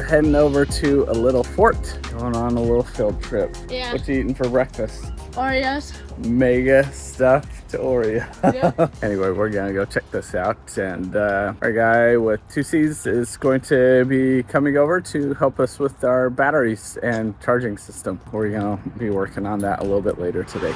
heading over to a little fort, going on a little field trip. Yeah. What you eating for breakfast? Oreos. Mega stuffed Oreo. Yeah. Anyway, we're gonna go check this out, and our guy with 2 C's is going to be coming over to help us with our batteries and charging system. We're gonna be working on that a little bit later today.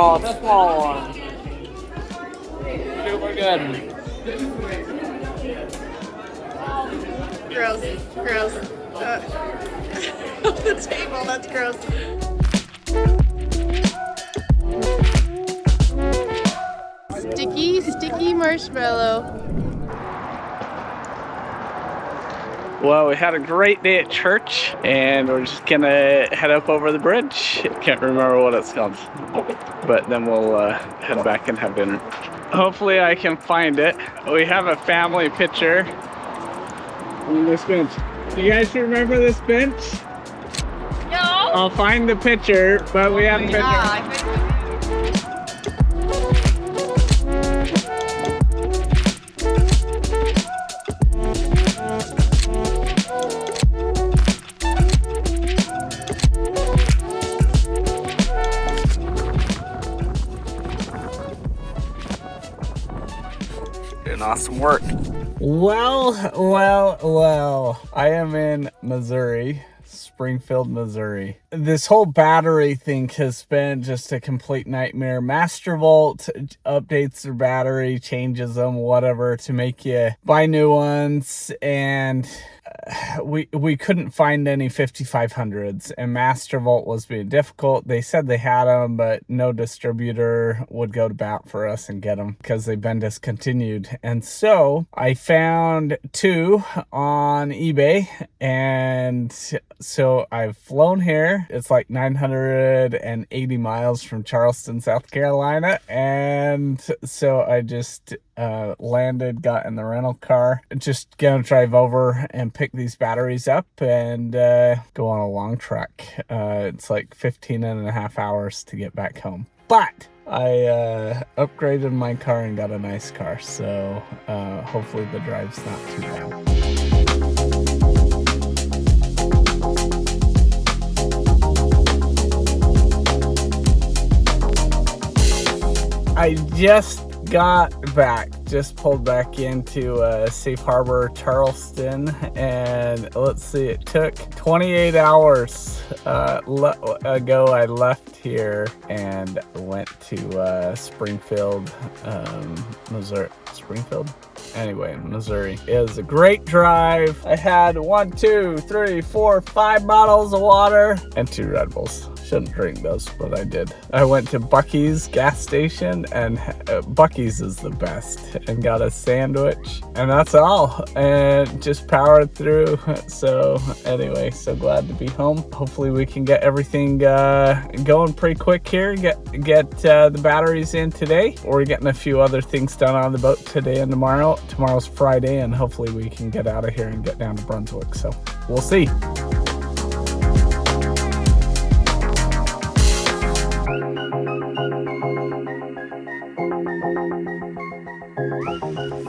Oh, small one. Super good. Gross. Gross. The table, that's gross. Sticky marshmallow. Well, we had a great day at church, and we're just gonna head up over the bridge. Can't remember what it's called, but then we'll head back and have dinner. Hopefully I can find it. We have a family picture on this bench. Do you guys remember this bench? No. I'll find the picture, but we haven't been there. Doing awesome work. Well, I am in Missouri, Springfield, Missouri. This whole battery thing has been just a complete nightmare. Mastervolt updates their battery, changes them, whatever, to make you buy new ones, and we couldn't find any 5500s, and Mastervolt was being difficult. They said they had them, but no distributor would go to bat for us and get them because they've been discontinued. And so I found 2 on eBay, and so I've flown here. It's like 980 miles from Charleston, South Carolina, and so I just landed, got in the rental car, just gonna drive over and pick these batteries up and go on a long trek. It's like 15 and a half hours to get back home, but I upgraded my car and got a nice car, so hopefully the drive's not too bad. I just got back, just pulled back into Safe Harbor, Charleston, and let's see, it took 28 hours ago I left here and went to Springfield, Missouri. Springfield? Anyway, Missouri. It was a great drive. I had 1, 2, 3, 4, 5 bottles of water and 2 Red Bulls. Shouldn't drink those, but I did. I went to Buc-ee's gas station, and Buc-ee's is the best, and got a sandwich, and that's all, and just powered through. So anyway, so glad to be home. Hopefully we can get everything going pretty quick here, get the batteries in today. We're getting a few other things done on the boat today and tomorrow. Tomorrow's Friday, and hopefully we can get out of here and get down to Brunswick, so we'll see.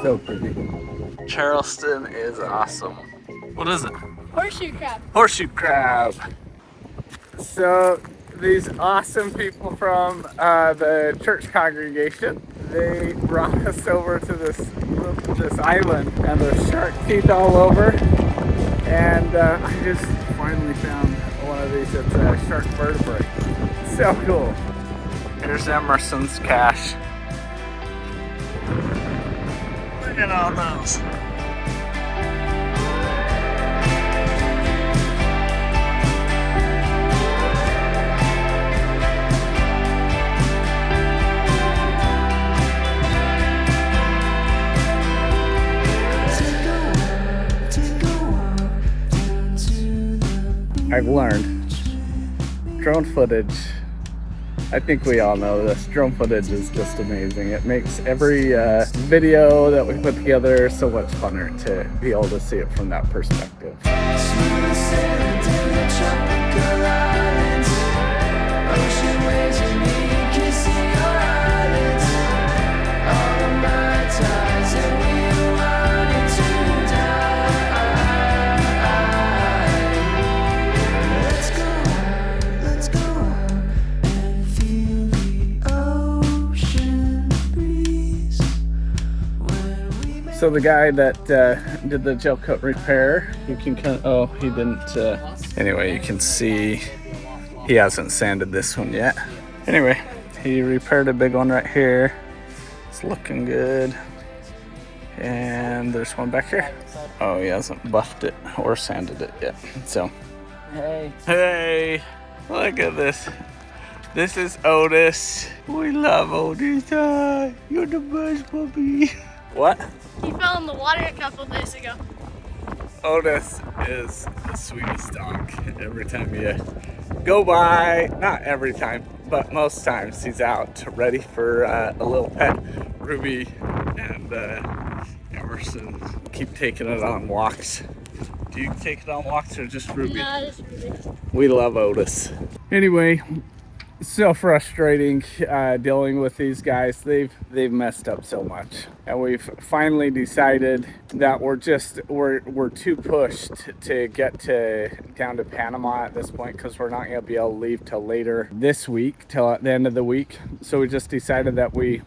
So pretty. Charleston is awesome. What is it? Horseshoe crab. Horseshoe crab. So these awesome people from the church congregation, they brought us over to this island, and there's shark teeth all over. And I just finally found one of these that's a shark vertebrae. So cool. Here's Emerson's cache. Look at all those. I've learned drone footage I think we all know this. Drone footage is just amazing. It makes every video that we put together so much funner to be able to see it from that perspective. So the guy that did the gel coat repair, you can kind of, oh, he didn't, anyway, you can see he hasn't sanded this one yet. Anyway, he repaired a big one right here. It's looking good. And there's one back here. Oh, he hasn't buffed it or sanded it yet. So, hey, look at this. This is Otis. We love Otis. You're the best puppy. What? He fell in the water a couple days ago. Otis is the sweetest dog. Every time you go by, not every time, but most times he's out ready for a little pet. Ruby and Emerson keep taking it on walks. Do you take it on walks or just Ruby? No, just Ruby. We love Otis. Anyway, so frustrating dealing with these guys. They've messed up so much, and we've finally decided that we're too pushed to get down to Panama at this point, because we're not going to be able to leave till later this week, till at the end of the week. So we just decided that we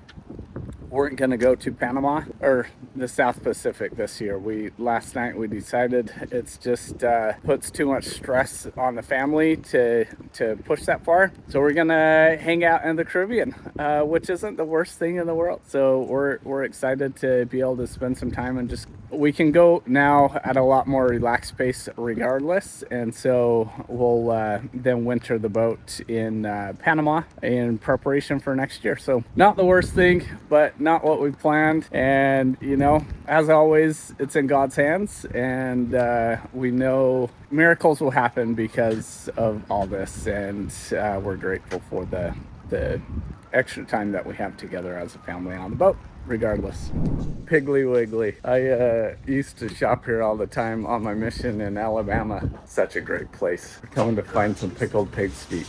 weren't going to go to Panama or the South Pacific this year. Last night we decided it's just puts too much stress on the family to push that far. So we're gonna hang out in the Caribbean, which isn't the worst thing in the world. So we're excited to be able to spend some time, and we can go now at a lot more relaxed pace regardless. And so we'll then winter the boat in Panama in preparation for next year. So not the worst thing, but not what we planned. And you know, as always, it's in God's hands, and we know miracles will happen because of all this, and we're grateful for the extra time that we have together as a family on the boat regardless. Piggly Wiggly. I used to shop here all the time on my mission in Alabama. Such a great place. We're coming to find some pickled pig's feet.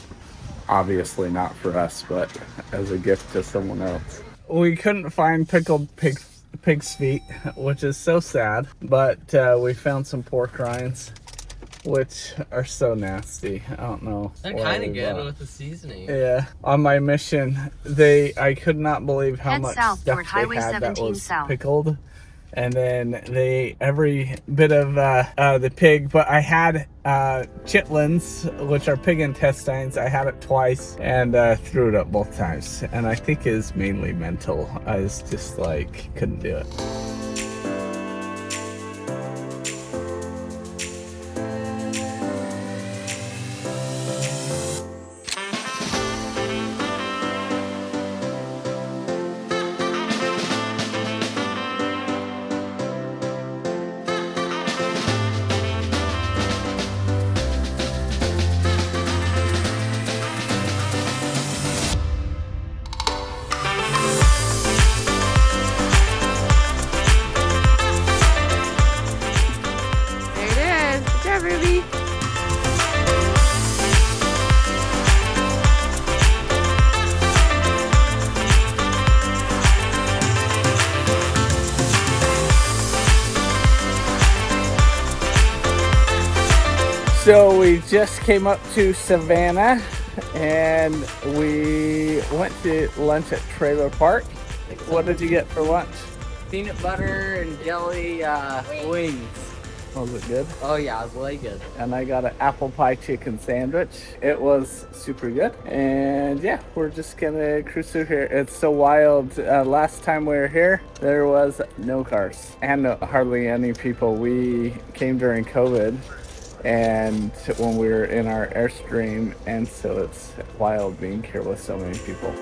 Obviously not for us, but as a gift to someone else. We couldn't find pickled pig's feet, which is so sad, but we found some pork rinds, which are so nasty. I don't know. They're kind of good with the seasening. Yeah. On my mission, I could not believe how much stuff they had that was pickled. And then every bit of the pig, but I had chitlins, which are pig intestines. I had it twice and threw it up both times. And I think it's mainly mental. I was just like, couldn't do it. Ruby. So we just came up to Savannah and we went to lunch at Trailer Park. What did you get for lunch? Peanut butter and jelly wings. Was it good? Oh yeah, it was really good. And I got an apple pie chicken sandwich. It was super good. And yeah, we're just gonna cruise through here. It's so wild. Last time we were here, there was no cars and hardly any people. We came during COVID and when we were in our Airstream, and so it's wild being here with so many people.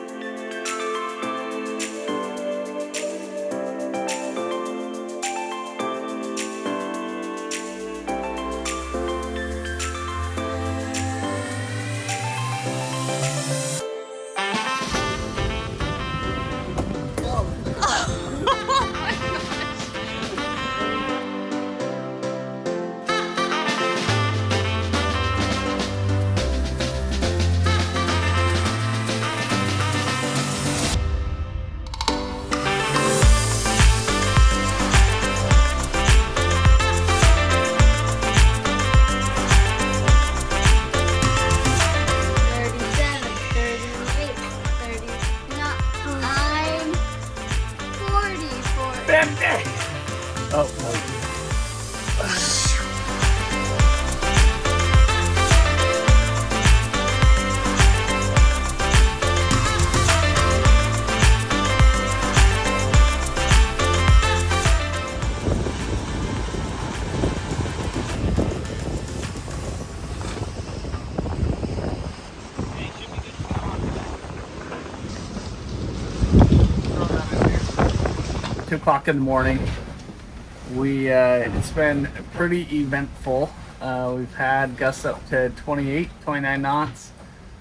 Two o'clock in the morning. It's been pretty eventful. We've had gusts up to 28, 29 knots.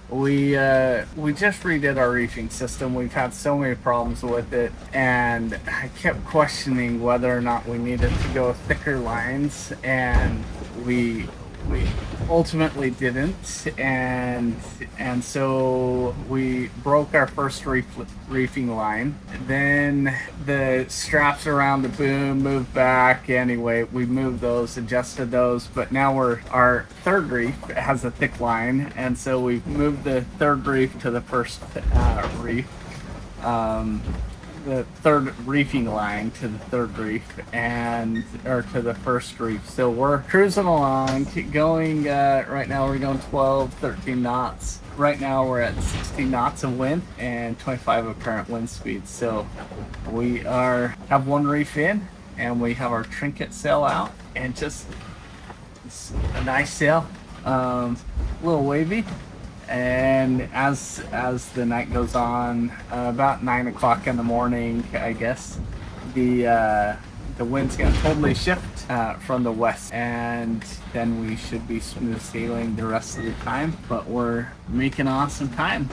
We just redid our reefing system. We've had so many problems with it, and I kept questioning whether or not we needed to go thicker lines, and we ultimately didn't, and so we broke our first reefing line. Then the straps around the boom moved back. Anyway, we moved those, adjusted those, but now our third reef has a thick line, and so we've moved the third reef to the first reef. The third reefing line to the third reef or to the first reef. So we're cruising along, keep going. Right now we're going 12, 13 knots. Right now we're at 60 knots of wind and 25 of current wind speed. So we have one reef in, and we have our trinket sail out, and just it's a nice sail, a little wavy. And as the night goes on, about 9 o'clock in the morning, I guess, the wind's gonna totally shift from the west, and then we should be smooth sailing the rest of the time. But we're making awesome time.